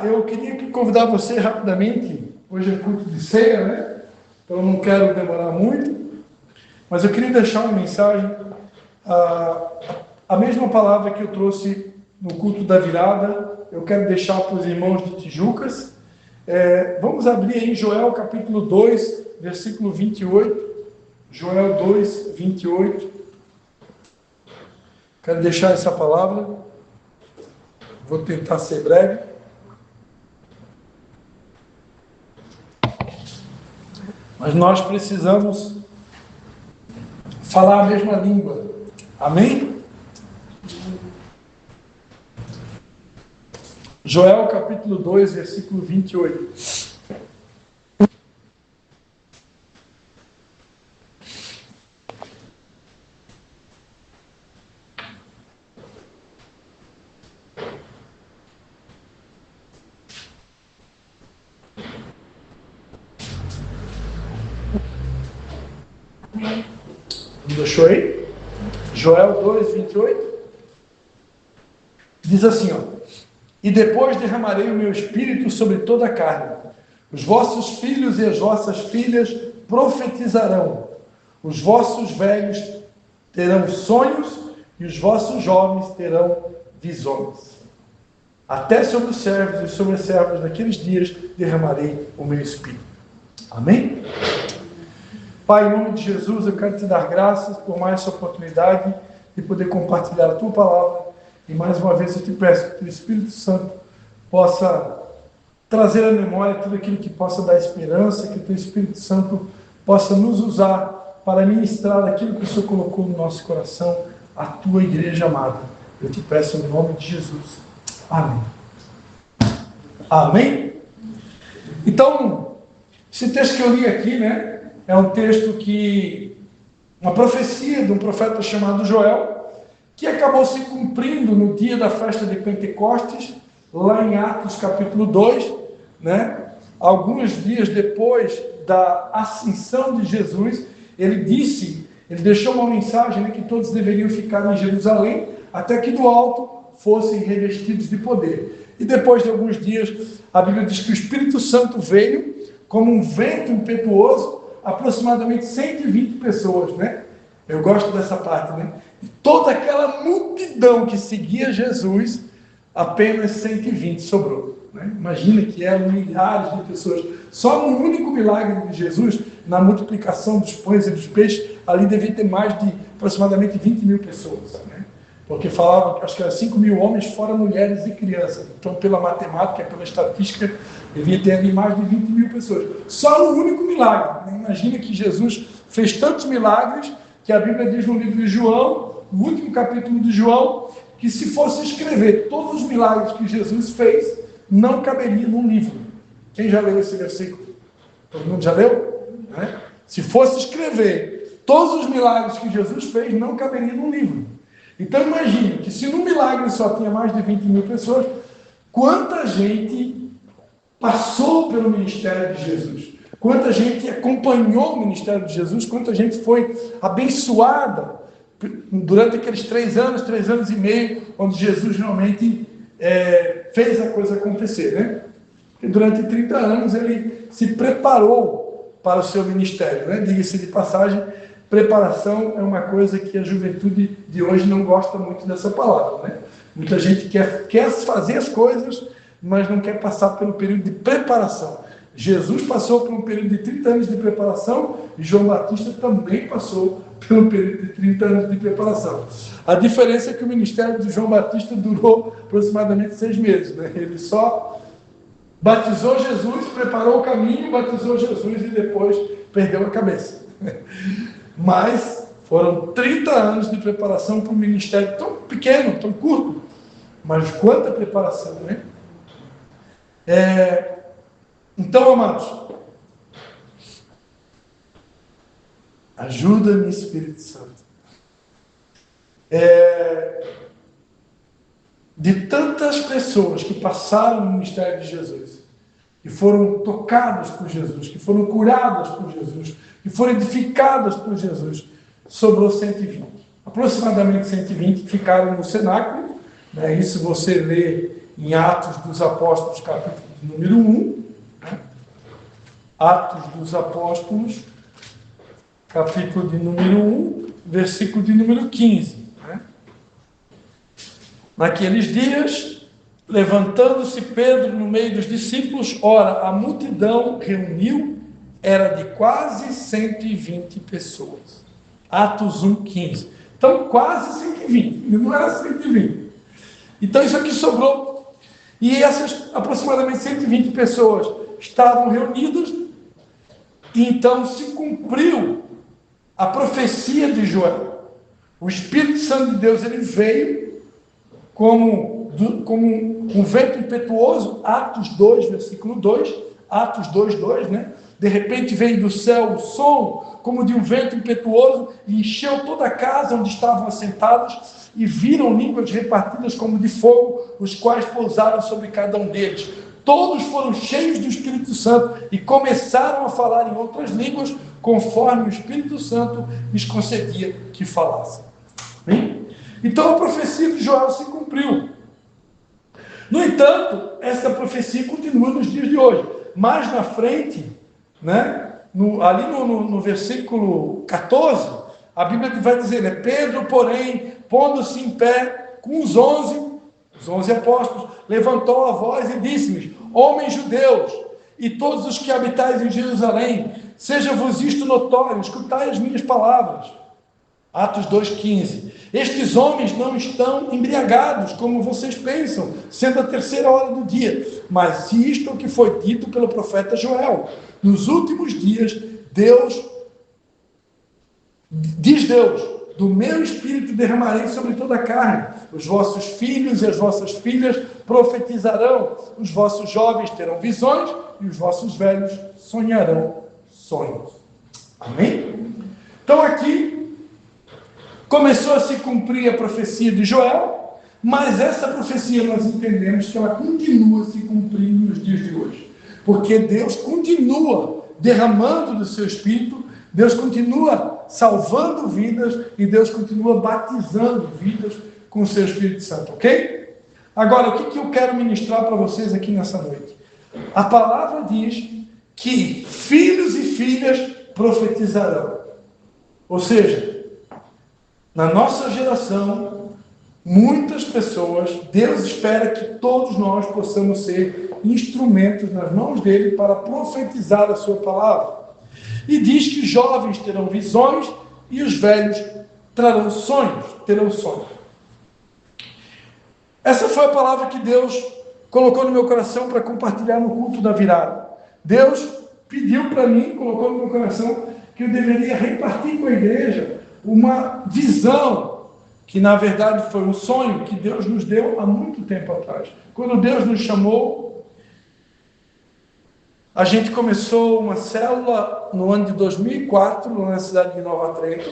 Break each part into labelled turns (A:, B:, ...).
A: eu queria convidar você rapidamente, hoje é culto de ceia, né? Então eu não quero demorar muito, mas eu queria deixar uma mensagem, a mesma palavra que eu trouxe no culto da virada, eu quero deixar para os irmãos de Tijucas. Vamos abrir aí Joel capítulo 2, versículo 28. Joel 2, 28. Quero deixar essa palavra. Vou tentar ser breve. Mas nós precisamos falar a mesma língua. Amém? Joel capítulo 2, versículo 28. Deixou aí? Joel 2, 28. Diz assim, e depois derramarei o meu espírito sobre toda a carne. Os vossos filhos e as vossas filhas profetizarão. Os vossos velhos terão sonhos e os vossos jovens terão visões. Até sobre os servos e sobre as servas naqueles dias derramarei o meu espírito. Amém? Pai, em nome de Jesus, eu quero te dar graças por mais essa oportunidade de poder compartilhar a tua palavra. E mais uma vez eu te peço que o Espírito Santo possa trazer à memória tudo aquilo que possa dar esperança, que o teu Espírito Santo possa nos usar para ministrar aquilo que o Senhor colocou no nosso coração, a tua igreja amada. Eu te peço em nome de Jesus. Amém. Amém? Então, esse texto que eu li aqui, né, é um texto que, uma profecia de um profeta chamado Joel, que acabou se cumprindo no dia da festa de Pentecostes, lá em Atos capítulo 2, né? Alguns dias depois da ascensão de Jesus, ele deixou uma mensagem, né, que todos deveriam ficar em Jerusalém, até que do alto fossem revestidos de poder. E depois de alguns dias, a Bíblia diz que o Espírito Santo veio como um vento impetuoso, aproximadamente 120 pessoas, né? Eu gosto dessa parte, né? E toda aquela multidão que seguia Jesus, apenas 120 sobrou, né? Imagina que eram milhares de pessoas. Só no único milagre de Jesus, na multiplicação dos pães e dos peixes, ali devia ter mais de aproximadamente 20 mil pessoas, né? Porque falavam que acho que eram 5 mil homens, fora mulheres e crianças. Então, pela matemática, pela estatística, devia ter ali mais de 20 mil pessoas. Só no único milagre, né? Imagina que Jesus fez tantos milagres que a Bíblia diz no livro de João, no último capítulo de João, que se fosse escrever todos os milagres que Jesus fez, não caberia num livro. Quem já leu esse versículo? Todo mundo já leu? Né? Se fosse escrever todos os milagres que Jesus fez, não caberia num livro. Então imagine que se no milagre só tinha mais de 20 mil pessoas, quanta gente passou pelo ministério de Jesus? Quanta gente acompanhou o ministério de Jesus? Quanta gente foi abençoada durante aqueles 3 anos e meio, onde Jesus realmente fez a coisa acontecer, né? E durante 30 anos ele se preparou para o seu ministério, né? Diga-se de passagem, preparação é uma coisa que a juventude de hoje não gosta muito dessa palavra, né? Muita gente quer fazer as coisas, mas não quer passar pelo período de preparação. Jesus passou por um período de 30 anos de preparação e João Batista também passou pelo período de 30 anos de preparação. A diferença é que o ministério de João Batista durou aproximadamente 6 meses, né? Ele só batizou Jesus, preparou o caminho, batizou Jesus e depois perdeu a cabeça. Mas foram 30 anos de preparação para um ministério tão pequeno, tão curto, mas quanta preparação, né? Então, amados, ajuda-me, Espírito Santo. De tantas pessoas que passaram no ministério de Jesus, que foram tocadas por Jesus, que foram curadas por Jesus, que foram edificadas por Jesus, sobrou 120. Aproximadamente 120 ficaram no cenáculo, né? Isso você lê em Atos dos Apóstolos, capítulo número 1. Né? Atos dos Apóstolos, capítulo de número 1, versículo de número 15. Né? Naqueles dias, levantando-se Pedro no meio dos discípulos, ora, a multidão reuniu, era de quase 120 pessoas. Atos 1, 15. Então, quase 120, não era 120. Então, isso aqui sobrou. E essas aproximadamente 120 pessoas estavam reunidas, e então se cumpriu a profecia de Joel. O Espírito Santo de Deus, ele veio como um vento impetuoso, Atos 2, versículo 2, Atos 2, 2, né? De repente veio do céu o som, como de um vento impetuoso, e encheu toda a casa onde estavam assentados, e viram línguas repartidas como de fogo, os quais pousaram sobre cada um deles. Todos foram cheios do Espírito Santo, e começaram a falar em outras línguas, conforme o Espírito Santo lhes concedia que falassem. Bem? Então a profecia de Joel se cumpriu. No entanto, essa profecia continua nos dias de hoje. Mais na frente, né, ali no versículo 14, a Bíblia vai dizer, né, Pedro, porém, pondo-se em pé com os 11 apóstolos, levantou a voz e disse-lhes, homens judeus, e todos os que habitais em Jerusalém, seja-vos isto notório, escutai as minhas palavras. Atos 2,15. Estes homens não estão embriagados, como vocês pensam, sendo a 3ª hora do dia. Mas isto é o que foi dito pelo profeta Joel. Nos últimos dias, diz Deus, do meu espírito derramarei sobre toda a carne. Os vossos filhos e as vossas filhas profetizarão. Os vossos jovens terão visões e os vossos velhos sonharão sonhos. Amém? Então aqui começou a se cumprir a profecia de Joel, mas essa profecia nós entendemos que ela continua se cumprindo nos dias de hoje. Porque Deus continua derramando do seu Espírito, Deus continua salvando vidas e Deus continua batizando vidas com o seu Espírito Santo, ok? Agora, o que eu quero ministrar para vocês aqui nessa noite? A palavra diz que filhos e filhas profetizarão. Ou seja, na nossa geração, muitas pessoas, Deus espera que todos nós possamos ser instrumentos nas mãos dele para profetizar a sua palavra. E diz que jovens terão visões e os velhos terão sonhos. Essa foi a palavra que Deus colocou no meu coração para compartilhar no culto da virada. Deus pediu para mim, colocou no meu coração, que eu deveria repartir com a igreja uma visão, que na verdade foi um sonho que Deus nos deu há muito tempo atrás. Quando Deus nos chamou, a gente começou uma célula no ano de 2004, na cidade de Nova Trento,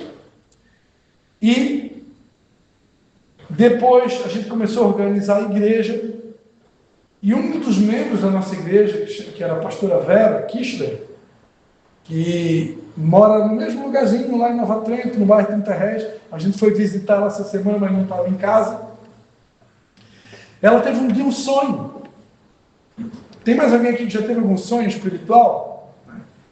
A: e depois a gente começou a organizar a igreja, e um dos membros da nossa igreja, que era a pastora Vera Kistler, que mora no mesmo lugarzinho lá em Nova Trento, no bairro 30 Réis. A gente foi visitar ela essa semana, mas não estava em casa. Ela teve um dia um sonho. Tem mais alguém aqui que já teve algum sonho espiritual?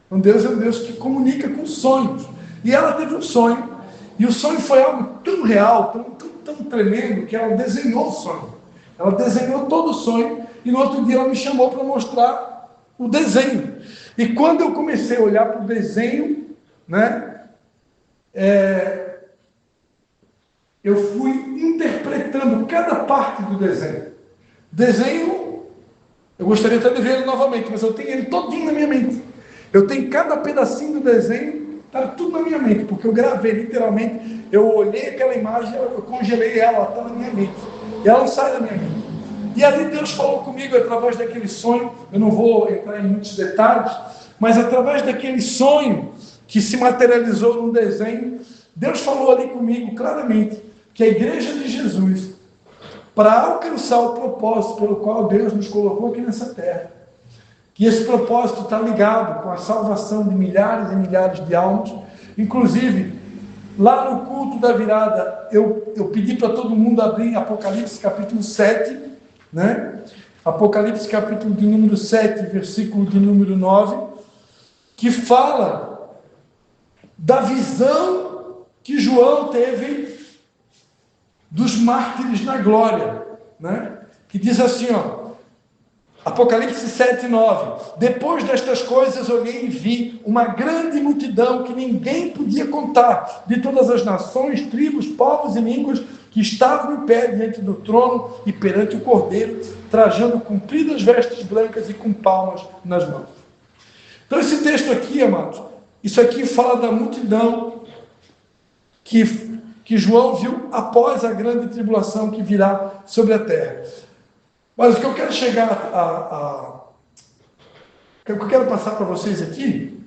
A: Então Deus é um Deus que comunica com sonhos. E ela teve um sonho, e o sonho foi algo tão real, tão tremendo, que ela desenhou o sonho. Ela desenhou todo o sonho, e no outro dia ela me chamou para mostrar o desenho. E quando eu comecei a olhar para o desenho, né, eu fui interpretando cada parte do desenho. Desenho, eu gostaria até de ver ele novamente, mas eu tenho ele todinho na minha mente. Eu tenho cada pedacinho do desenho, está tudo na minha mente, porque eu gravei literalmente, eu olhei aquela imagem, eu congelei ela, está na minha mente. E ela não sai da minha mente. E ali Deus falou comigo através daquele sonho, eu não vou entrar em muitos detalhes, mas através daquele sonho que se materializou no desenho, Deus falou ali comigo claramente que a igreja de Jesus, para alcançar o propósito pelo qual Deus nos colocou aqui nessa terra, que esse propósito está ligado com a salvação de milhares e milhares de almas. Inclusive, lá no culto da virada, eu pedi para todo mundo abrir Apocalipse capítulo 7, né? Apocalipse capítulo de número 7, versículo de número 9, que fala da visão que João teve dos mártires na glória, né? Que diz assim, ó, Apocalipse 7, 9. Depois destas coisas olhei e vi uma grande multidão que ninguém podia contar, de todas as nações, tribos, povos e línguas, que estavam em pé diante do trono e perante o Cordeiro, trajando compridas vestes brancas e com palmas nas mãos. Então esse texto aqui, amados, isso aqui fala da multidão que João viu após a grande tribulação que virá sobre a terra. Mas o que eu quero o que eu quero passar para vocês aqui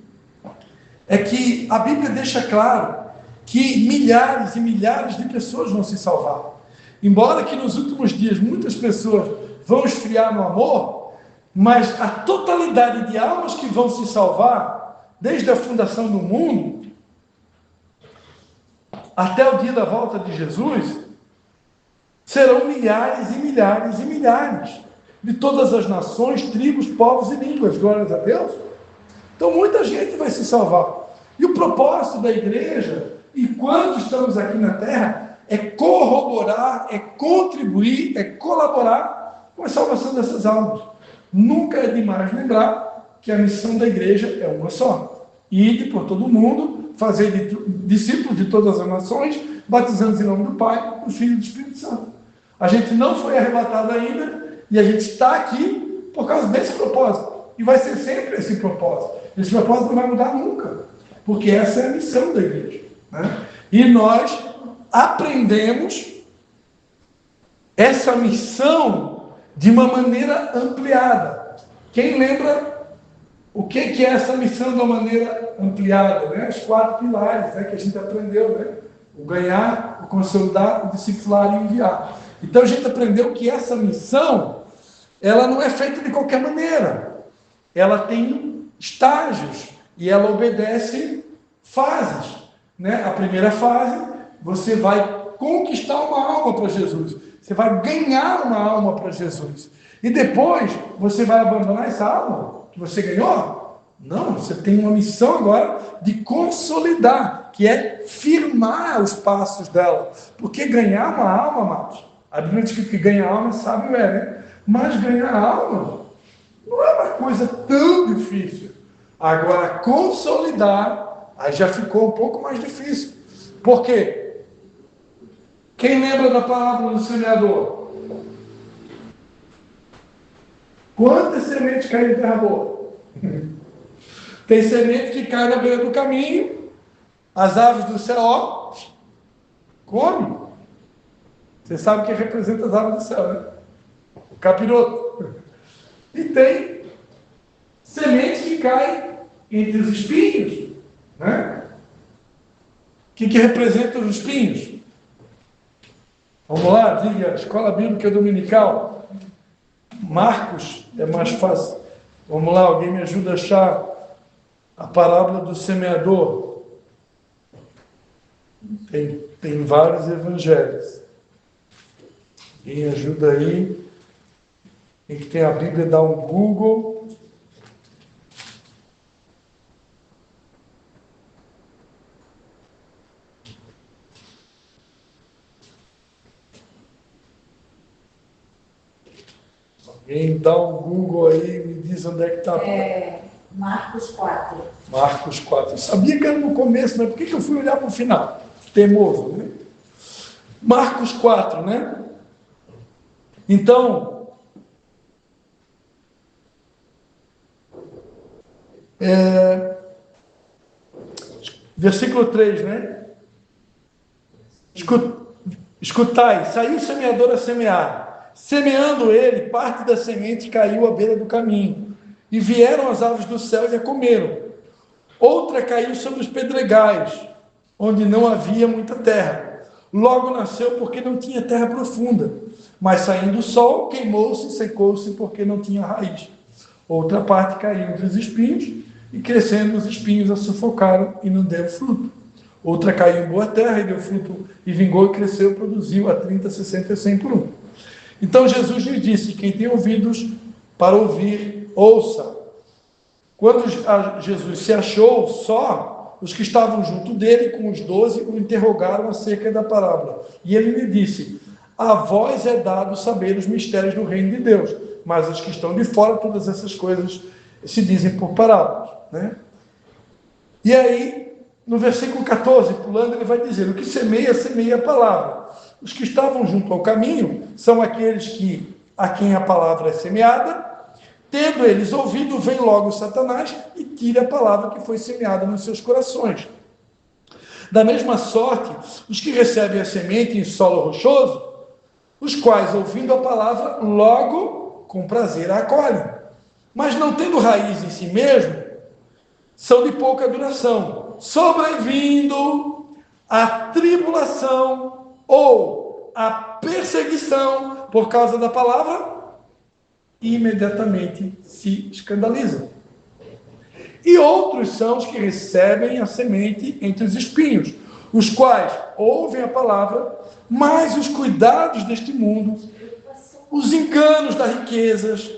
A: é que a Bíblia deixa claro que milhares e milhares de pessoas vão se salvar. Embora que nos últimos dias muitas pessoas vão esfriar no amor, mas a totalidade de almas que vão se salvar, desde a fundação do mundo até o dia da volta de Jesus, serão milhares e milhares e milhares, de todas as nações, tribos, povos e línguas, glórias a Deus. Então muita gente vai se salvar. E o propósito da igreja, enquanto estamos aqui na terra, é corroborar, é contribuir, é colaborar com a salvação dessas almas. Nunca é demais lembrar que a missão da igreja é uma só: ide por todo o mundo, fazer discípulos de todas as nações, batizando em nome do Pai, do Filho e do Espírito Santo. A gente não foi arrebatado ainda e a gente está aqui por causa desse propósito. E vai ser sempre esse propósito. Esse propósito não vai mudar nunca, porque essa é a missão da igreja, né? E nós aprendemos essa missão de uma maneira ampliada. Quem lembra o que é essa missão de uma maneira ampliada, né? Os 4 pilares, né, que a gente aprendeu, né? O ganhar, o consolidar, o discipular e o enviar. Então a gente aprendeu que essa missão, ela não é feita de qualquer maneira. Ela tem estágios e ela obedece fases, né? A primeira fase, você vai conquistar uma alma para Jesus. Você vai ganhar uma alma para Jesus. E depois, você vai abandonar essa alma que você ganhou? Não, você tem uma missão agora de consolidar, que é firmar os passos dela. Porque ganhar uma alma, amados, a Bíblia diz que ganhar alma, sábio é, né? Mas ganhar alma não é uma coisa tão difícil. Agora, consolidar, aí já ficou um pouco mais difícil. Por quê? Quem lembra da parábola do semeador? Quantas sementes caem em terra boa? Tem semente que cai na beira do caminho, as aves do céu, ó, come. Você sabe o que representa as aves do céu, né? O capiroto. E tem sementes que caem entre os espinhos, né? O que representa os espinhos? Vamos lá, diga, Escola Bíblica Dominical. Marcos, é mais fácil. Vamos lá, alguém me ajuda a achar a parábola do semeador. Tem vários evangelhos. Quem ajuda aí? Quem que tem a Bíblia, dá um Google. Alguém dá um Google aí e me diz onde é que está.
B: Marcos 4.
A: Marcos 4. Eu sabia que era no começo, mas por que eu fui olhar para o final? Teimoso, né? Marcos 4, né? Então, versículo 3, né? Escutai, saiu o semeador a semear. Semeando ele, parte da semente caiu à beira do caminho. E vieram as aves do céu e a comeram. Outra caiu sobre os pedregais, onde não havia muita terra. Logo nasceu porque não tinha terra profunda. Mas saindo o sol, queimou-se e secou-se porque não tinha raiz. Outra parte caiu entre os espinhos, e crescendo os espinhos a sufocaram e não deu fruto. Outra caiu em boa terra e deu fruto, e vingou e cresceu, produziu a 30, 60 e 100 por um. Então Jesus lhes disse: quem tem ouvidos para ouvir, ouça. Quando Jesus se achou só, os que estavam junto dele, com os 12, o interrogaram acerca da parábola. E ele lhe disse: a vós é dado saber os mistérios do reino de Deus, mas os que estão de fora, todas essas coisas se dizem por parábolas, né? E aí, no versículo 14, pulando, ele vai dizer: o que semeia, semeia a palavra. Os que estavam junto ao caminho são aqueles a quem a palavra é semeada. Tendo eles ouvido, vem logo Satanás e tira a palavra que foi semeada nos seus corações. Da mesma sorte, os que recebem a semente em solo rochoso, os quais, ouvindo a palavra, logo com prazer a acolhem, mas não tendo raiz em si mesmo, são de pouca duração, sobrevindo a tribulação ou a perseguição por causa da palavra, imediatamente se escandalizam. E outros são os que recebem a semente entre os espinhos, os quais ouvem a palavra, mas os cuidados deste mundo, os enganos das riquezas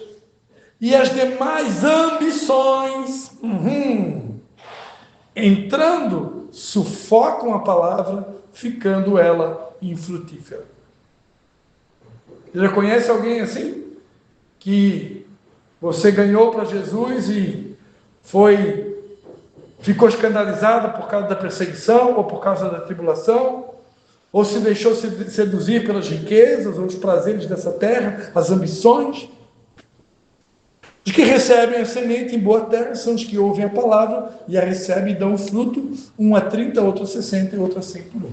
A: e as demais ambições, entrando, sufocam a palavra, ficando ela infrutífera. Você já conhece alguém assim? Que você ganhou para Jesus e ficou escandalizado por causa da perseguição ou por causa da tribulação, ou se deixou seduzir pelas riquezas ou os prazeres dessa terra, as ambições? Os que recebem a semente em boa terra são os que ouvem a palavra e a recebem e dão fruto, um a 30, outro a 60 e outro a 100 por um.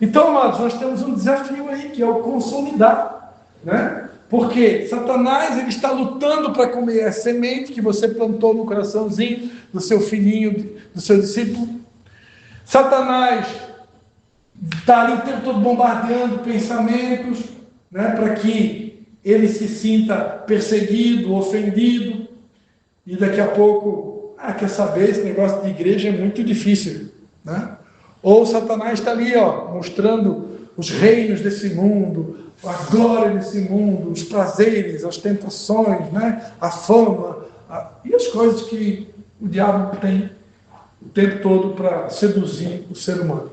A: Então, amados, nós temos um desafio aí, que é o consolidar, né? Porque Satanás, ele está lutando para comer a semente que você plantou no coraçãozinho do seu filhinho, do seu discípulo. Satanás está ali o tempo todo bombardeando pensamentos, né, para que ele se sinta perseguido, ofendido, e daqui a pouco, quer saber, esse negócio de igreja é muito difícil, né? Ou Satanás está ali, mostrando os reinos desse mundo, a glória desse mundo, os prazeres, as tentações, né? A fama, e as coisas que o diabo tem o tempo todo para seduzir o ser humano.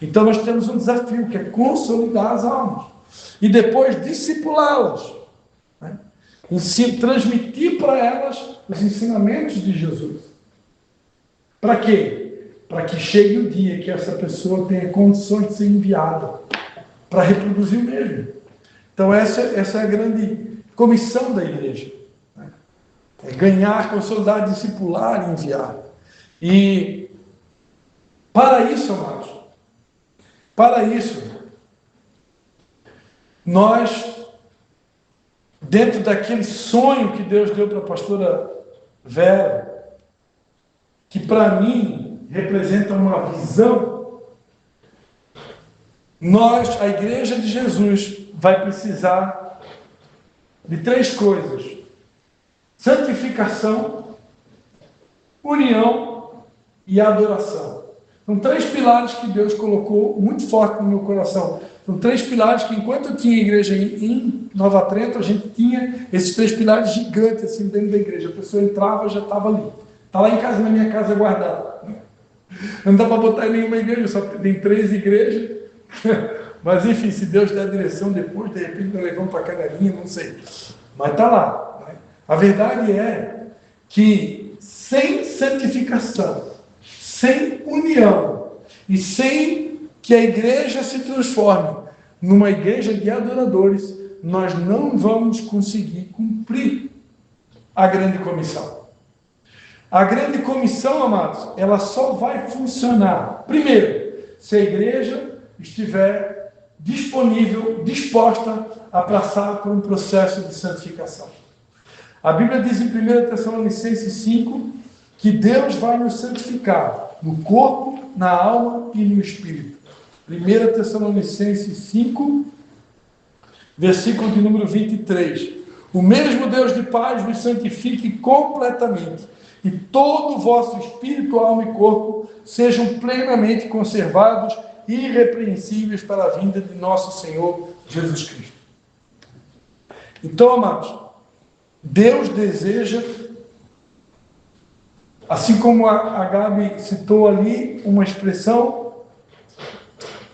A: Então nós temos um desafio, que é consolidar as almas e depois discipulá-las, né? Transmitir para elas os ensinamentos de Jesus. Para quê? Para que chegue o dia que essa pessoa tenha condições de ser enviada para reproduzir o mesmo. Então essa é a grande comissão da igreja, né? É ganhar, consolidar, discipular e enviar. E para isso, amados, nós, dentro daquele sonho que Deus deu para a pastora Vera, que para mim representa uma visão, a igreja de Jesus, vai precisar de 3 coisas: santificação, união e adoração. São 3 pilares que Deus colocou muito forte no meu coração. São 3 pilares que, enquanto eu tinha igreja em Nova Trento, a gente tinha esses 3 pilares gigantes assim dentro da igreja. A pessoa entrava, já estava ali. Está lá em casa, na minha casa, guardado. Não dá para botar em nenhuma igreja, só tem 3 igrejas. Mas enfim, se Deus der a direção depois, de repente nós levamos para cada linha, não sei. Mas está lá, né? A verdade é que sem santificação, sem união e sem que a igreja se transforme numa igreja de adoradores, nós não vamos conseguir cumprir a grande comissão. A grande comissão, amados, ela só vai funcionar, primeiro, se a igreja estiver disponível, disposta a passar por um processo de santificação. A Bíblia diz em 1 Tessalonicenses 5 que Deus vai nos santificar no corpo, na alma e no espírito. 1 Tessalonicenses 5, versículo de número 23. O mesmo Deus de paz nos santifique completamente, e todo o vosso espírito, alma e corpo sejam plenamente conservados irrepreensíveis para a vinda de nosso Senhor Jesus Cristo. Então, amados, Deus deseja, assim como a Gabi citou ali uma expressão,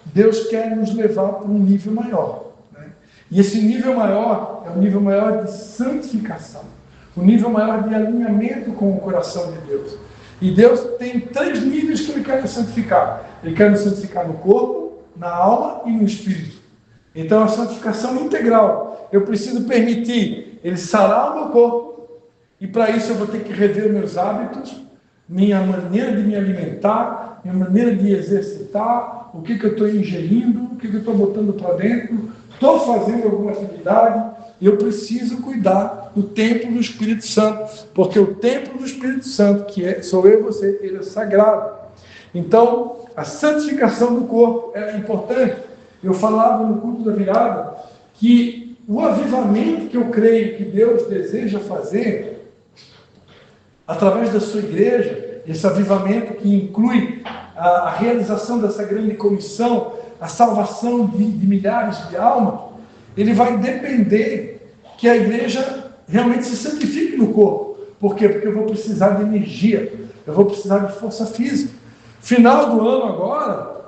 A: Deus quer nos levar para um nível maior, né? E esse nível maior é um nível maior de santificação, um nível maior de alinhamento com o coração de Deus. E Deus tem 3 níveis que Ele quer nos santificar. Ele quer nos santificar no corpo, na alma e no espírito. Então, a santificação integral. Eu preciso permitir Ele sarar o meu corpo, e para isso eu vou ter que rever meus hábitos, minha maneira de me alimentar, minha maneira de exercitar, o que eu estou ingerindo, o que eu estou botando para dentro, estou fazendo alguma atividade, e eu preciso cuidar do templo do Espírito Santo, porque o templo do Espírito Santo, sou eu e você, ele é sagrado. Então, a santificação do corpo é importante. Eu falava no culto da virada que o avivamento que eu creio que Deus deseja fazer através da sua igreja, esse avivamento que inclui a realização dessa grande comissão, a salvação de milhares de almas, ele vai depender que a igreja realmente se santifique no corpo. Por quê? Porque eu vou precisar de energia, eu vou precisar de força física. Final do ano agora,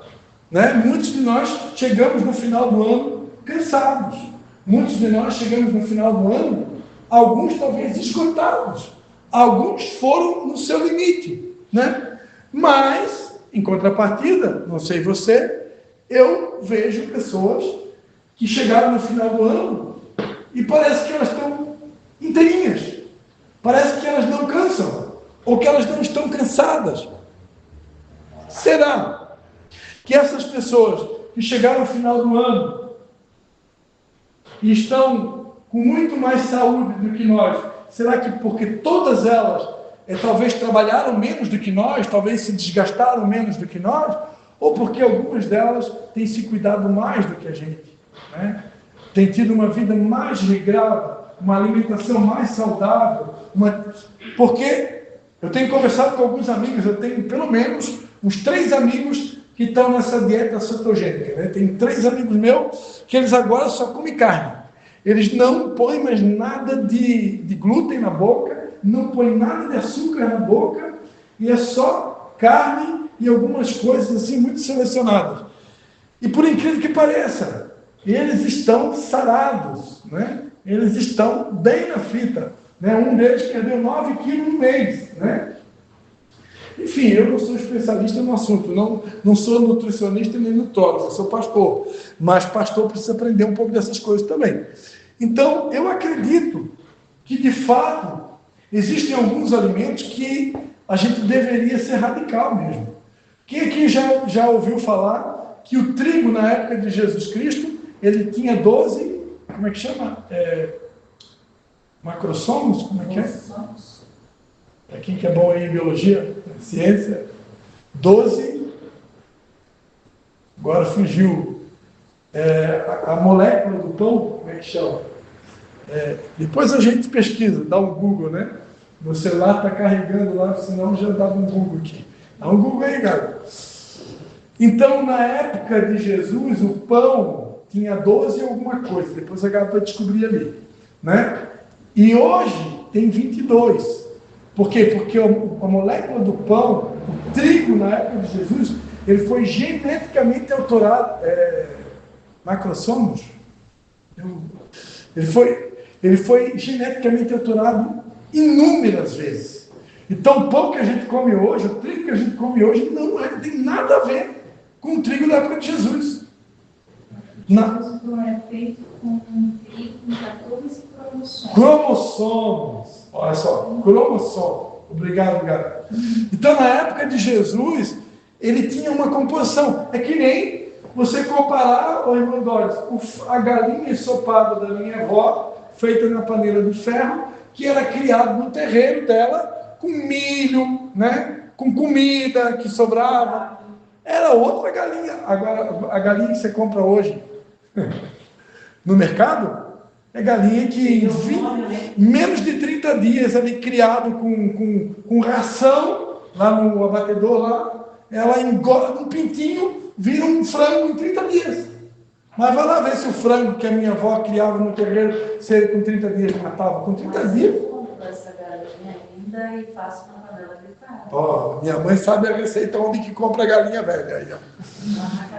A: né, muitos de nós chegamos no final do ano cansados. Muitos de nós chegamos no final do ano, alguns talvez esgotados. Alguns foram no seu limite, né? Mas, em contrapartida, não sei você, eu vejo pessoas que chegaram no final do ano e parece que elas estão inteirinhas. Parece que elas não cansam, ou que elas não estão cansadas. Será que essas pessoas que chegaram no final do ano e estão com muito mais saúde do que nós, será que porque todas elas talvez trabalharam menos do que nós, talvez se desgastaram menos do que nós, ou porque algumas delas têm se cuidado mais do que a gente, né? Têm tido uma vida mais regrada, uma alimentação mais saudável, porque eu tenho conversado com alguns amigos, eu tenho pelo menos uns 3 amigos que estão nessa dieta cetogênica, né? Tem 3 amigos meus que eles agora só comem carne. Eles não põem mais nada de glúten na boca, não põem nada de açúcar na boca, e é só carne e algumas coisas assim muito selecionadas. E por incrível que pareça, eles estão sarados, né? Eles estão bem na fita, né? Um deles perdeu 9 quilos no mês, né? Enfim, eu não sou especialista no assunto, não sou nutricionista nem nutrólogo, eu sou pastor, mas pastor precisa aprender um pouco dessas coisas também. Então, eu acredito que, de fato, existem alguns alimentos que a gente deveria ser radical mesmo. Quem aqui já ouviu falar que o trigo, na época de Jesus Cristo, ele tinha 12, como é que chama? Macrossomos? Como é que é? Para quem que é bom aí em biologia, ciência, 12, agora fugiu, a molécula do pão, como é que chama? Depois a gente pesquisa, dá um Google, né? Meu celular está carregando lá, senão já dava um Google aqui. Dá um Google aí, galera. Então, na época de Jesus, o pão tinha 12 e alguma coisa, depois a galera vai descobrir ali, né? E hoje tem 22. Por quê? Porque a molécula do pão, o trigo na época de Jesus, ele foi geneticamente alterado, macrossomos? Ele foi geneticamente alterado inúmeras vezes. Então, o pão que a gente come hoje, o trigo que a gente come hoje, não tem nada a ver com o trigo da época de Jesus.
B: Não é feito com um trigo com 14 cromossomos.
A: Cromossomos. Olha só, cromossomos. Obrigado, galera. Então, na época de Jesus, ele tinha uma composição. É que nem você comparar, irmão Doris, a galinha ensopada da minha avó, feita na panela de ferro, que era criado no terreiro dela, com milho, né? Com comida que sobrava. Era outra galinha. Agora, a galinha que você compra hoje no mercado, é galinha que em menos de 30 dias, ali criado com ração, lá no abatedor, lá, ela engorda um pintinho, vira um frango em 30 dias. Mas vai lá ver se o frango que a minha avó criava no terreiro, se ele com 30 dias matava. Com 30 dias.
B: Eu compro essa galinha ainda e faço uma panela de carne.
A: Ó, minha mãe sabe a receita onde que compra a galinha velha. Aí, ó.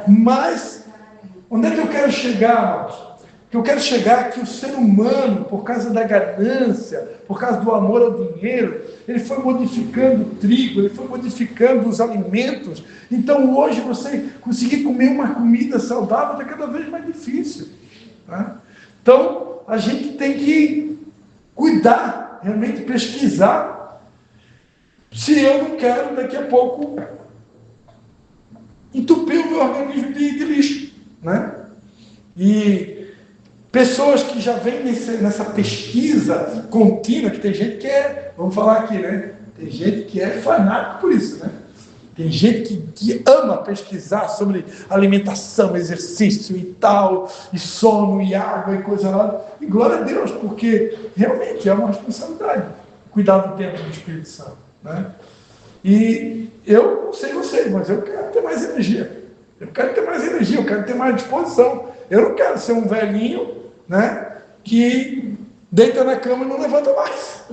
A: Mas, onde é que eu quero chegar, amados? Que eu quero chegar que o ser humano, por causa da ganância, por causa do amor ao dinheiro, ele foi modificando o trigo, ele foi modificando os alimentos. Então hoje você conseguir comer uma comida saudável está cada vez mais difícil. Tá? Então a gente tem que cuidar, realmente pesquisar, se eu não quero daqui a pouco entupir o meu organismo de lixo. Né? E pessoas que já vêm nessa pesquisa contínua, que tem gente que é, vamos falar aqui, né? Tem gente que é fanático por isso, né? Tem gente que ama pesquisar sobre alimentação, exercício e tal, e sono, e água, e coisa lá. E glória a Deus, porque realmente é uma responsabilidade cuidar do templo do Espírito Santo, né? E eu não sei vocês, mas eu quero ter mais energia. Eu quero ter mais energia, eu quero ter mais disposição. Eu não quero ser um velhinho, né, que deita na cama e não levanta mais.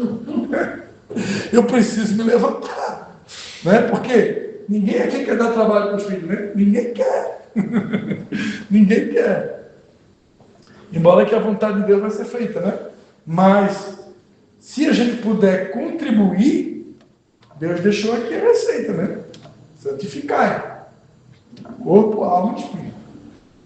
A: Eu preciso me levantar, né, porque ninguém aqui quer dar trabalho para os filhos, né? Ninguém quer. Ninguém quer. Embora que a vontade de Deus vai ser feita, né? Mas se a gente puder contribuir, Deus deixou aqui a receita, né? Santificar. Corpo, alma e espírito.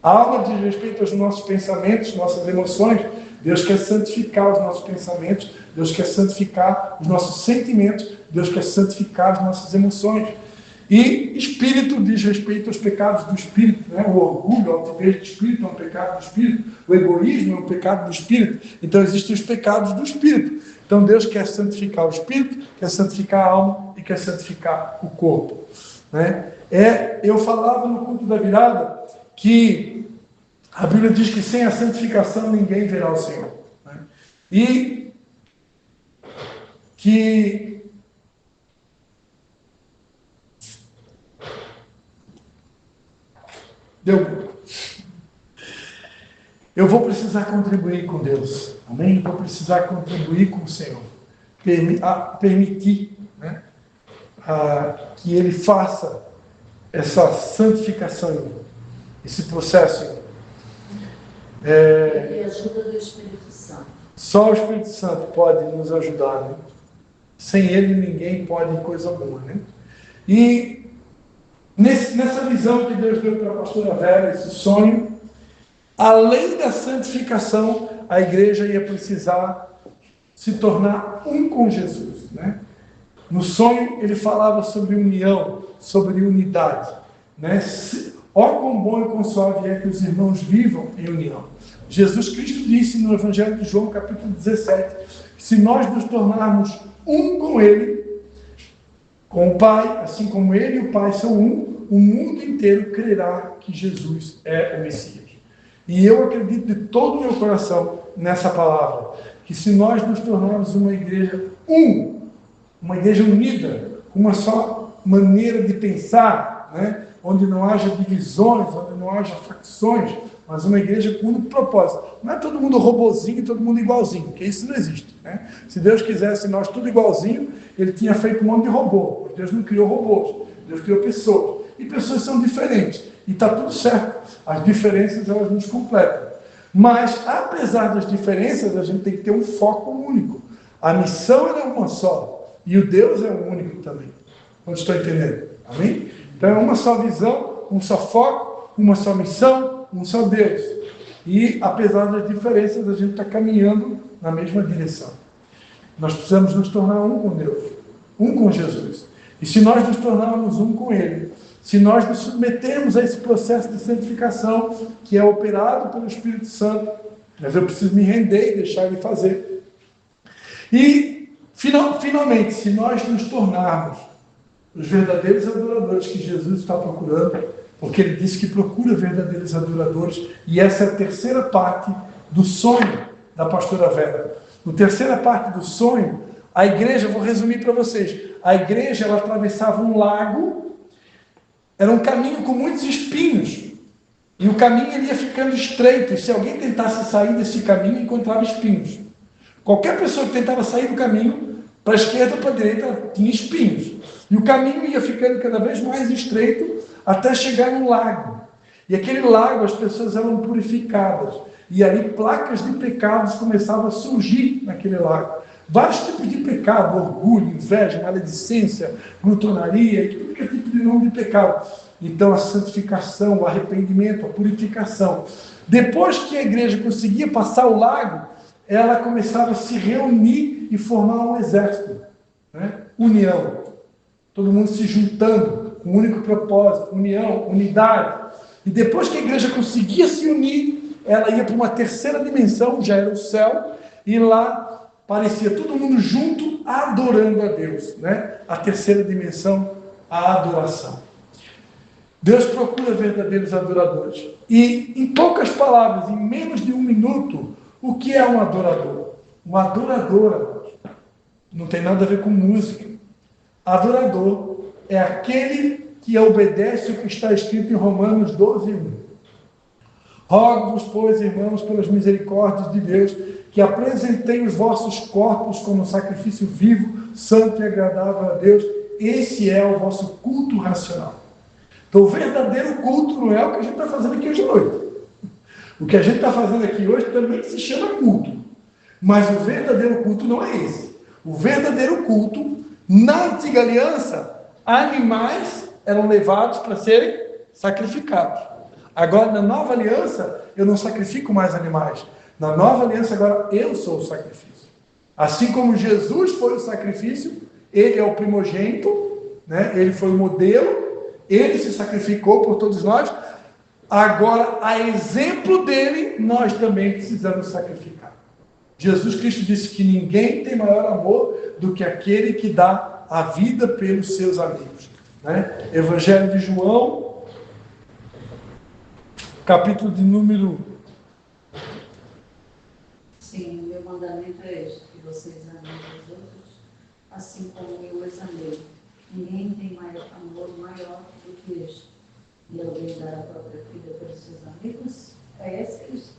A: A alma diz respeito aos nossos pensamentos, nossas emoções. Deus quer santificar os nossos pensamentos. Deus quer santificar os nossos sentimentos. Deus quer santificar as nossas emoções. E espírito diz respeito aos pecados do espírito. Né? O orgulho, a altivez do espírito é um pecado do espírito. O egoísmo é um pecado do espírito. Então existem os pecados do espírito. Então Deus quer santificar o espírito, quer santificar a alma e quer santificar o corpo. Né? Eu falava no culto da virada que a Bíblia diz que sem a santificação ninguém verá o Senhor. Né? E que eu vou precisar contribuir com Deus. Amém? Vou precisar contribuir com o Senhor. Permitir, né, que Ele faça essa santificação em mim, esse processo em mim.
B: E a ajuda do Espírito Santo.
A: Só o Espírito Santo pode nos ajudar, né? Sem Ele ninguém pode coisa alguma, né? E nessa visão que Deus deu para a pastora Vera, esse sonho, além da santificação, a igreja ia precisar se tornar um com Jesus, né? No sonho ele falava sobre união, sobre unidade, né? Ó quão bom e quão suave é que os irmãos vivam em união. Jesus Cristo disse no Evangelho de João, capítulo 17, que se nós nos tornarmos um com Ele, com o Pai, assim como Ele e o Pai são um, o mundo inteiro crerá que Jesus é o Messias. E eu acredito de todo o meu coração nessa palavra, que se nós nos tornarmos uma igreja uma igreja unida, com uma só maneira de pensar, né? Onde não haja divisões, onde não haja facções, mas uma igreja com um único propósito. Não é todo mundo robozinho e todo mundo igualzinho, porque isso não existe. Né? Se Deus quisesse nós tudo igualzinho, Ele tinha feito um monte de robô. Deus não criou robôs, Deus criou pessoas. E pessoas são diferentes. E está tudo certo. As diferenças, elas nos completam. Mas, apesar das diferenças, a gente tem que ter um foco único. A missão é uma só. E o Deus é o único também. Quando estou entendendo? Amém? Então é uma só visão, um só foco, uma só missão, um só Deus. E apesar das diferenças, a gente está caminhando na mesma direção. Nós precisamos nos tornar um com Deus, um com Jesus. E se nós nos tornarmos um com Ele, se nós nos submetermos a esse processo de santificação, que é operado pelo Espírito Santo, mas eu preciso me render e deixar Ele fazer. E, finalmente, se nós nos tornarmos os verdadeiros adoradores que Jesus está procurando, porque Ele disse que procura verdadeiros adoradores, e essa é a terceira parte do sonho da pastora Vera. Na terceira parte do sonho, a igreja, vou resumir para vocês, a igreja ela atravessava um lago, era um caminho com muitos espinhos, E o caminho ele ia ficando estreito. E se alguém tentasse sair desse caminho, encontrava espinhos. Qualquer pessoa que tentava sair do caminho, para a esquerda ou para a direita, tinha espinhos. E o caminho ia ficando cada vez mais estreito até chegar no lago. E aquele lago, as pessoas eram purificadas. E ali placas de pecados começavam a surgir naquele lago. Vários tipos de pecado, orgulho, inveja, maledicência, glutonaria, e tudo que é tipo de nome de pecado. Então a santificação, o arrependimento, a purificação. Depois que a igreja conseguia passar o lago, ela começava a se reunir e formar um exército. Né? União. Todo mundo se juntando, com um único propósito, união, unidade. E depois que a igreja conseguia se unir, ela ia para uma terceira dimensão, já era o céu, e lá parecia todo mundo junto, adorando a Deus. Né? A terceira dimensão, a adoração. Deus procura verdadeiros adoradores. E, em poucas palavras, em menos de 1 minuto, o que é um adorador? Um adorador não tem nada a ver com música. Adorador é aquele que obedece o que está escrito em Romanos 12:1. Rogo-vos, pois, irmãos, pelas misericórdias de Deus, que apresentei os vossos corpos como sacrifício vivo, santo e agradável a Deus. Esse é o vosso culto racional. Então, o verdadeiro culto não é o que a gente está fazendo aqui hoje à noite. O que a gente está fazendo aqui hoje também se chama culto. Mas o verdadeiro culto não é esse. O verdadeiro culto, na antiga aliança, animais eram levados para serem sacrificados. Agora, na nova aliança, eu não sacrifico mais animais. Na nova aliança, agora, eu sou o sacrifício. Assim como Jesus foi o sacrifício, ele é o primogênito, né? Ele foi o modelo, ele se sacrificou por todos nós. Agora, a exemplo dele, nós também precisamos sacrificar. Jesus Cristo disse que ninguém tem maior amor do que aquele que dá a vida pelos seus amigos. Né? Evangelho de João, capítulo de número...
C: Sim, o meu mandamento é este, que vocês amem os outros, assim como eu os amei. Ninguém tem amor maior do que este. E alguém dar a própria vida pelos seus amigos? É esse Cristo.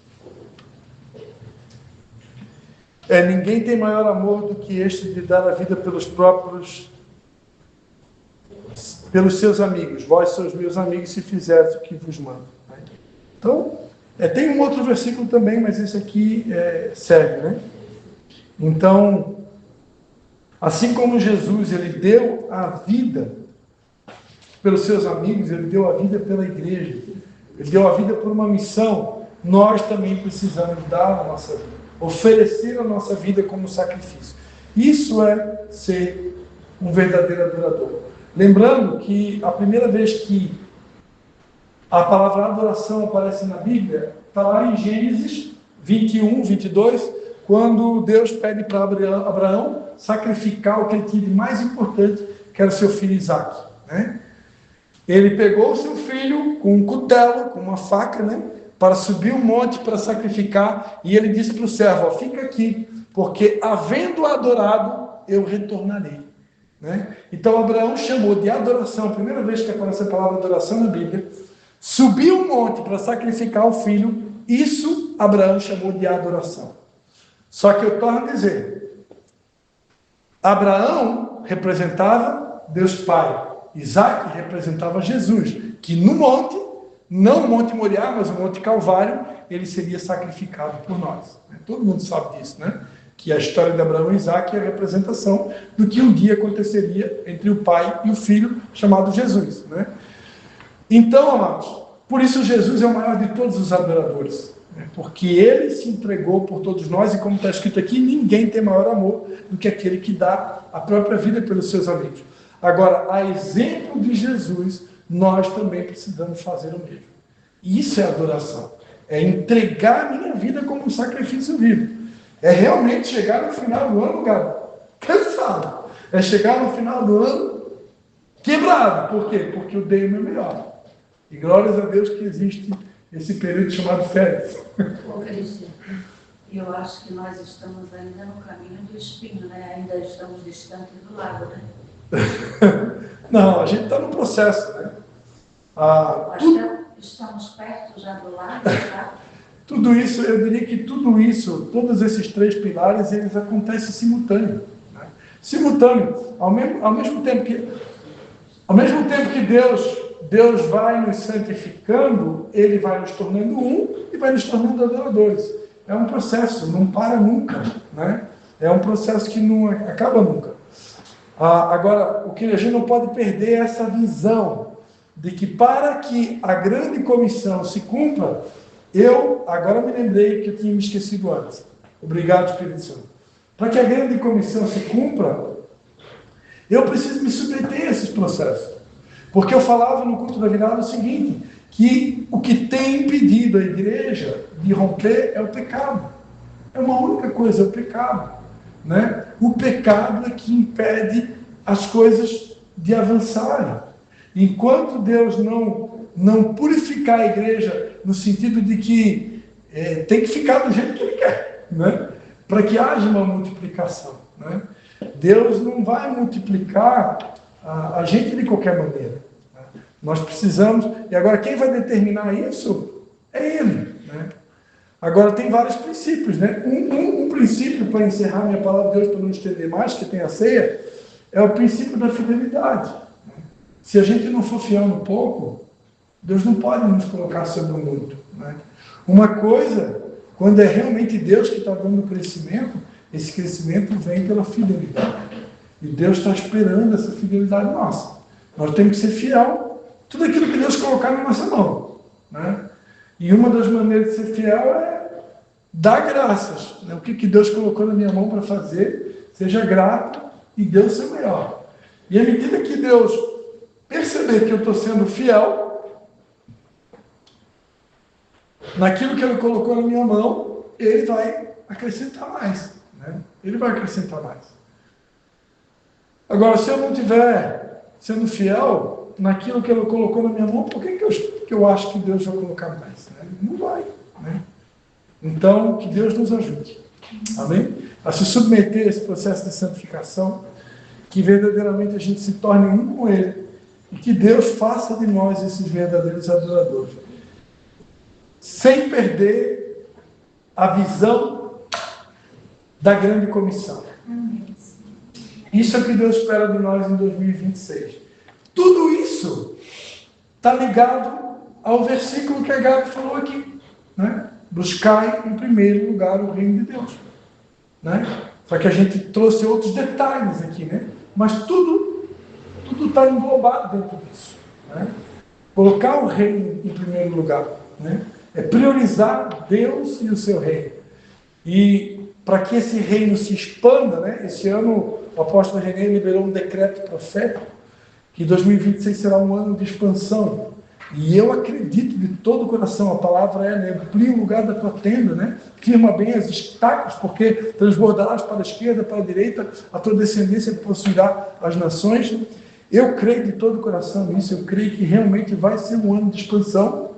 A: Ninguém tem maior amor do que este de dar a vida pelos seus amigos. Vós sois meus amigos se fizeres o que vos mando. Então, tem um outro versículo também, mas esse aqui serve, né? Então, assim como Jesus, ele deu a vida pelos seus amigos, ele deu a vida pela igreja, ele deu a vida por uma missão, nós também precisamos dar a nossa vida, oferecer a nossa vida como sacrifício. Isso é ser um verdadeiro adorador. Lembrando que a primeira vez que a palavra adoração aparece na Bíblia, está lá em Gênesis 21, 22, quando Deus pede para Abraão sacrificar o que ele tinha de mais importante, que era o seu filho Isaque. Né? Ele pegou o seu filho com um cutelo, com uma faca, né, para subir um monte para sacrificar, e ele disse para o servo, fica aqui, porque havendo adorado, eu retornarei. Né? Então Abraão chamou de adoração, a primeira vez que aparece a palavra adoração na Bíblia, subiu um monte para sacrificar o filho, isso Abraão chamou de adoração. Só que eu torno a dizer, Abraão representava Deus Pai, Isaque representava Jesus, que no monte, não o Monte Moriá, mas o Monte Calvário, ele seria sacrificado por nós. Todo mundo sabe disso, né? Que a história de Abraão e Isaque é a representação do que um dia aconteceria entre o pai e o filho, chamado Jesus. Né? Então, amados, por isso Jesus é o maior de todos os adoradores. Porque ele se entregou por todos nós, e como está escrito aqui, ninguém tem maior amor do que aquele que dá a própria vida pelos seus amigos. Agora, a exemplo de Jesus, nós também precisamos fazer o mesmo. E isso é adoração. É entregar a minha vida como um sacrifício vivo. É realmente chegar no final do ano, cara, cansado. É chegar no final do ano quebrado. Por quê? Porque eu dei o meu melhor. E glórias a Deus que existe esse período chamado férias.
C: Ô, Cristian, eu acho que nós estamos ainda no caminho do espinho, né? Ainda estamos distantes do lago, né?
A: Não, a gente está no processo, né?
C: estamos perto já do lado, tá?
A: Tudo isso, eu diria que tudo isso, todos esses 3 pilares, eles acontecem simultâneo. Né? Simultâneo. Ao mesmo tempo que Deus vai nos santificando, Ele vai nos tornando um e vai nos tornando adoradores. É um processo, não para nunca. Né? É um processo que não acaba nunca. Agora, o que a gente não pode perder é essa visão de que para que a grande comissão se cumpra, agora me lembrei que eu tinha me esquecido antes. Obrigado, Espírito Santo. Para que a grande comissão se cumpra, eu preciso me submeter a esses processos. Porque eu falava no culto da virada o seguinte, que o que tem impedido a igreja de romper é o pecado. É uma única coisa, é o pecado. Né? O pecado é que impede as coisas de avançarem. Enquanto Deus não purificar a igreja no sentido de que tem que ficar do jeito que Ele quer, né? Para que haja uma multiplicação. Né? Deus não vai multiplicar a gente de qualquer maneira. Né? Nós precisamos, e agora quem vai determinar isso é Ele. Né? Agora tem vários princípios. Né? Um princípio, para encerrar minha palavra de Deus, para não estender mais, que tem a ceia, é o princípio da fidelidade. Se a gente não for fiel no pouco, Deus não pode nos colocar sobre o muito. Né? Uma coisa, quando é realmente Deus que está dando o crescimento, esse crescimento vem pela fidelidade. E Deus está esperando essa fidelidade nossa. Nós temos que ser fiel tudo aquilo que Deus colocar na nossa mão. Né? E uma das maneiras de ser fiel é dar graças. Né? O que Deus colocou na minha mão para fazer, seja grato e Deus ser maior. E à medida que Deus perceber que eu estou sendo fiel naquilo que Ele colocou na minha mão, Ele vai acrescentar mais. Né? Ele vai acrescentar mais. Agora, se eu não estiver sendo fiel naquilo que Ele colocou na minha mão, por que eu acho que Deus vai colocar mais? Né? Não vai. Né? Então, que Deus nos ajude. Amém? A se submeter a esse processo de santificação, que verdadeiramente a gente se torne um com Ele, e que Deus faça de nós esses verdadeiros adoradores, sem perder a visão da grande comissão. Isso é o que Deus espera de nós em 2026. Tudo isso está ligado ao versículo que a Gabi falou aqui. Né? Buscai em primeiro lugar o reino de Deus. Né? Só que a gente trouxe outros detalhes aqui, né? Mas tudo está englobado dentro disso. Né? Colocar o reino em primeiro lugar. Né? É priorizar Deus e o seu reino. E para que esse reino se expanda, né? Esse ano o apóstolo René liberou um decreto profético que 2026 será um ano de expansão. E eu acredito de todo o coração, a palavra é, né, amplia o lugar da tua tenda, né? Firma bem as estacas, porque transbordarás para a esquerda, para a direita, a tua descendência possuirá as nações. Eu creio de todo o coração nisso, eu creio que realmente vai ser um ano de expansão,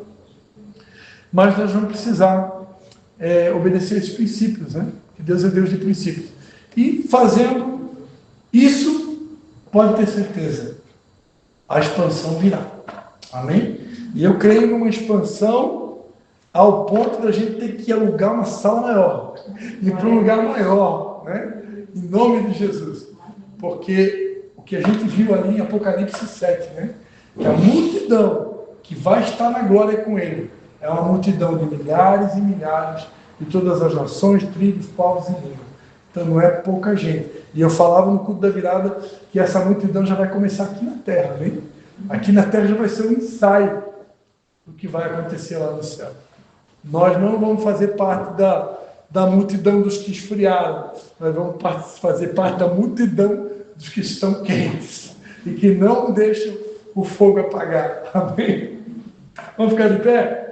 A: mas nós vamos precisar obedecer esses princípios, né? Que Deus é Deus de princípios. E fazendo isso, pode ter certeza, a expansão virá. Amém? E eu creio numa expansão ao ponto da gente ter que alugar uma sala maior, ir para um lugar maior, né? Em nome de Jesus. Porque o que a gente viu ali em Apocalipse 7, né? Que a multidão que vai estar na glória com Ele é uma multidão de milhares e milhares de todas as nações, tribos, povos e línguas. Então não é pouca gente. E eu falava no culto da virada que essa multidão já vai começar aqui na terra, né? Aqui na terra já vai ser um ensaio do que vai acontecer lá no céu. Nós não vamos fazer parte da multidão dos que esfriaram. Nós vamos fazer parte da multidão dos que estão quentes e que não deixam o fogo apagar. Amém? Vamos ficar de pé?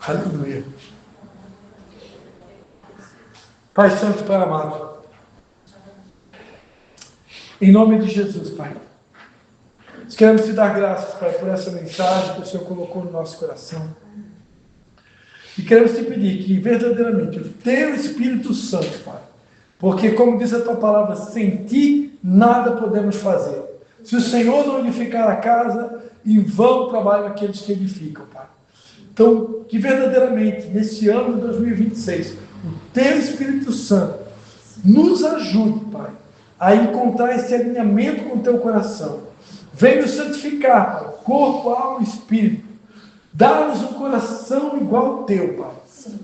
A: Aleluia. Pai Santo, Pai amado, em nome de Jesus, Pai, nós queremos te dar graças, Pai, por essa mensagem que o Senhor colocou no nosso coração. E queremos te pedir que verdadeiramente o teu Espírito Santo, Pai, Porque, como diz a tua palavra, sem ti nada podemos fazer. Se o Senhor não edificar a casa, em vão trabalham aqueles que edificam, Pai. Então, que verdadeiramente, nesse ano de 2026, o Teu Espírito Santo nos ajude, Pai, a encontrar esse alinhamento com o Teu coração. Vem nos santificar, Pai, corpo, alma e espírito. Dá-nos um coração igual ao Teu, Pai.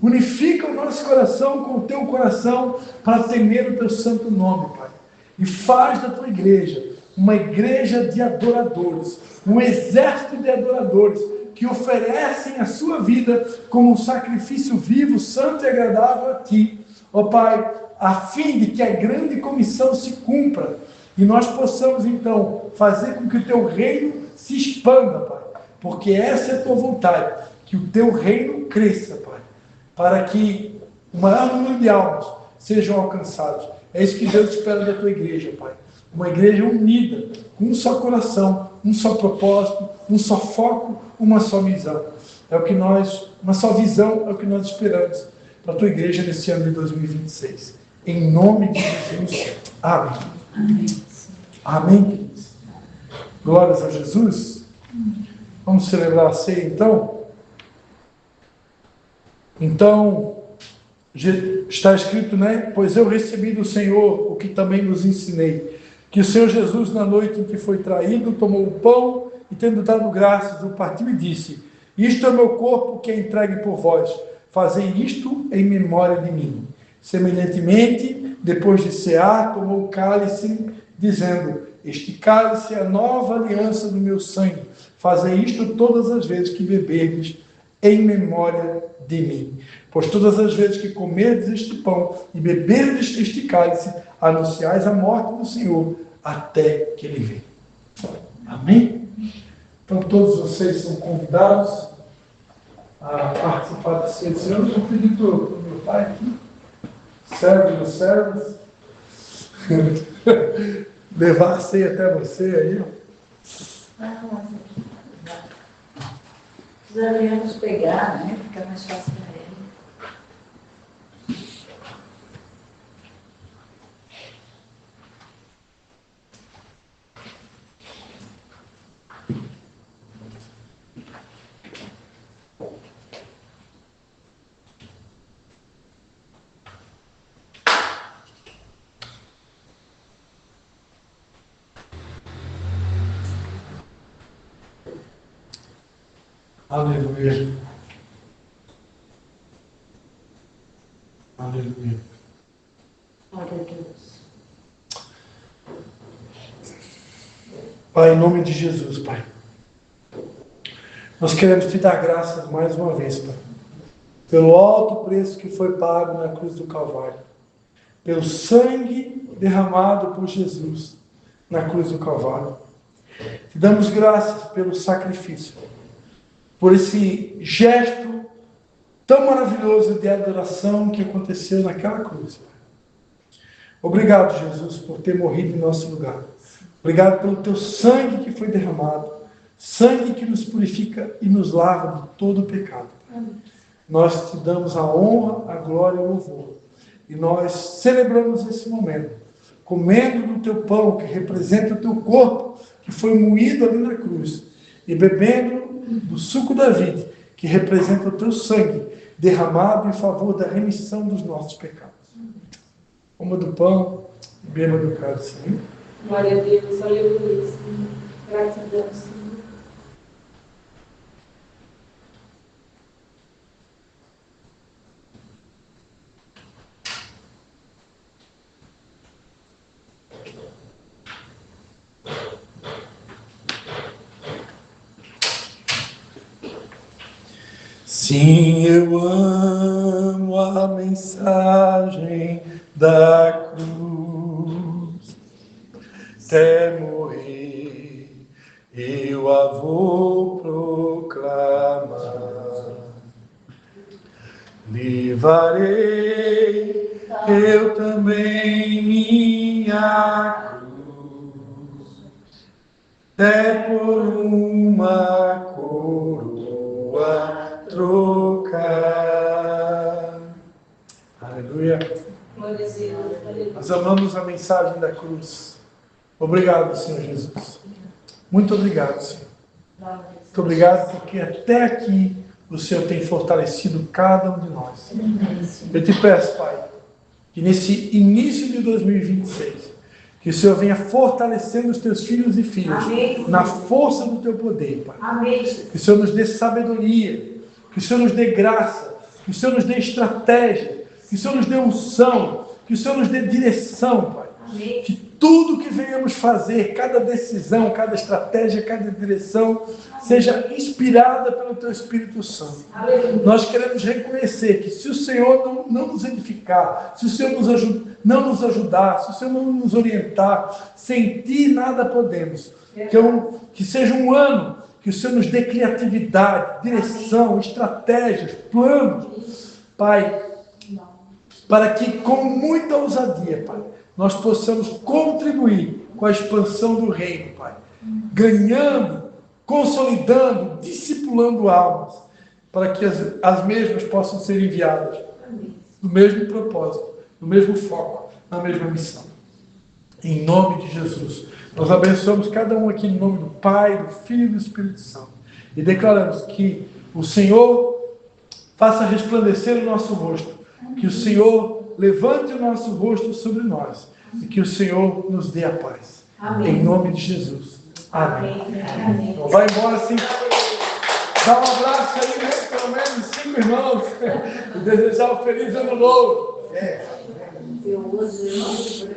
A: Unifica o nosso coração com o Teu coração para temer o Teu santo nome, Pai. E faz da Tua igreja uma igreja de adoradores, um exército de adoradores que oferecem a sua vida como um sacrifício vivo, santo e agradável a Ti, ó Pai, a fim de que a grande comissão se cumpra e nós possamos então fazer com que o Teu reino se expanda, Pai, porque essa é a Tua vontade, que o Teu reino cresça, Pai, para que o maior número de almas sejam alcançados. É isso que Deus espera da Tua igreja, Pai. Uma igreja unida, com um só coração, um só propósito, um só foco, uma só visão. Uma só visão é o que nós esperamos para a Tua igreja nesse ano de 2026. Em nome de Jesus. Amém.
C: Amém.
A: Amém, queridos. Glórias a Jesus. Vamos celebrar a ceia, então? Então, está escrito, né? Pois eu recebi do Senhor o que também nos ensinei, que o Senhor Jesus, na noite em que foi traído, tomou o pão e, tendo dado graças, o partiu e disse: isto é o meu corpo que é entregue por vós, fazei isto em memória de mim. Semelhantemente, depois de cear, tomou o cálice, dizendo: este cálice é a nova aliança do meu sangue, fazei isto todas as vezes que beberdes em memória de mim. Pois todas as vezes que comerdes este pão e beberdes este cálice, anunciais a morte do Senhor até que Ele venha. Amém? Então todos vocês são convidados a participar da ceia do Senhor. Eu vou pedir para o meu pai aqui, servo dos servos, levar a ceia até você aí.
C: Precisaríamos pegar, né? Fica mais fácil para ele.
A: Aleluia. Aleluia.
C: Glória a Deus.
A: Pai, em nome de Jesus, Pai, nós queremos Te dar graças mais uma vez, Pai, pelo alto preço que foi pago na cruz do Calvário, pelo sangue derramado por Jesus na cruz do Calvário. Te damos graças pelo sacrifício, por esse gesto tão maravilhoso de adoração que aconteceu naquela cruz. Obrigado, Jesus, por ter morrido em nosso lugar. Obrigado pelo Teu sangue que foi derramado, sangue que nos purifica e nos lava de todo o pecado. Nós Te damos a honra, a glória e o louvor. E nós celebramos esse momento, comendo do Teu pão, que representa o Teu corpo, que foi moído ali na cruz, e bebendo do suco da vida, que representa o Teu sangue, derramado em favor da remissão dos nossos pecados. Coma do pão e beba do cálice.
B: Glória a Deus, aleluia, Senhor. Graças a Deus, Senhor.
A: Sim, eu amo a mensagem da cruz, até morrer eu a vou proclamar. Levarei eu também minha cruz, até por uma coroa trocar. Aleluia.
B: Glória a Deus, aleluia.
A: Nós amamos a mensagem da cruz. Obrigado, Senhor Jesus. Muito obrigado, Senhor. Muito obrigado porque até aqui o Senhor tem fortalecido cada um de nós. Eu te peço, Pai, que nesse início de 2026, que o Senhor venha fortalecendo os teus filhos e filhas. Amém. Na força do teu poder, Pai. Amém. Que o Senhor nos dê sabedoria, que o Senhor nos dê graça, que o Senhor nos dê estratégia, que o Senhor nos dê unção, que o Senhor nos dê direção, Pai. Amém. Que tudo que venhamos fazer, cada decisão, cada estratégia, cada direção, seja inspirada pelo Teu Espírito Santo. Amém. Nós queremos reconhecer que se o Senhor não nos edificar, se o Senhor não nos ajudar, se o Senhor não nos orientar, sem Ti nada podemos. Que seja um ano que o Senhor nos dê criatividade, direção, estratégias, planos, Pai, para que com muita ousadia, Pai, nós possamos contribuir com a expansão do reino, Pai. Ganhando, consolidando, discipulando almas, para que as mesmas possam ser enviadas no mesmo propósito, no mesmo foco, na mesma missão. Em nome de Jesus. Nós abençoamos cada um aqui no nome do Pai, do Filho e do Espírito Santo. E declaramos que o Senhor faça resplandecer o nosso rosto. Que o Senhor levante o nosso rosto sobre nós e que o Senhor nos dê a paz. Amém. Em nome de Jesus. Amém. Amém. Então, vai embora assim. Dá um abraço aí, né? Pelo menos 5 irmãos. E desejar um feliz ano novo.
C: Eu hoje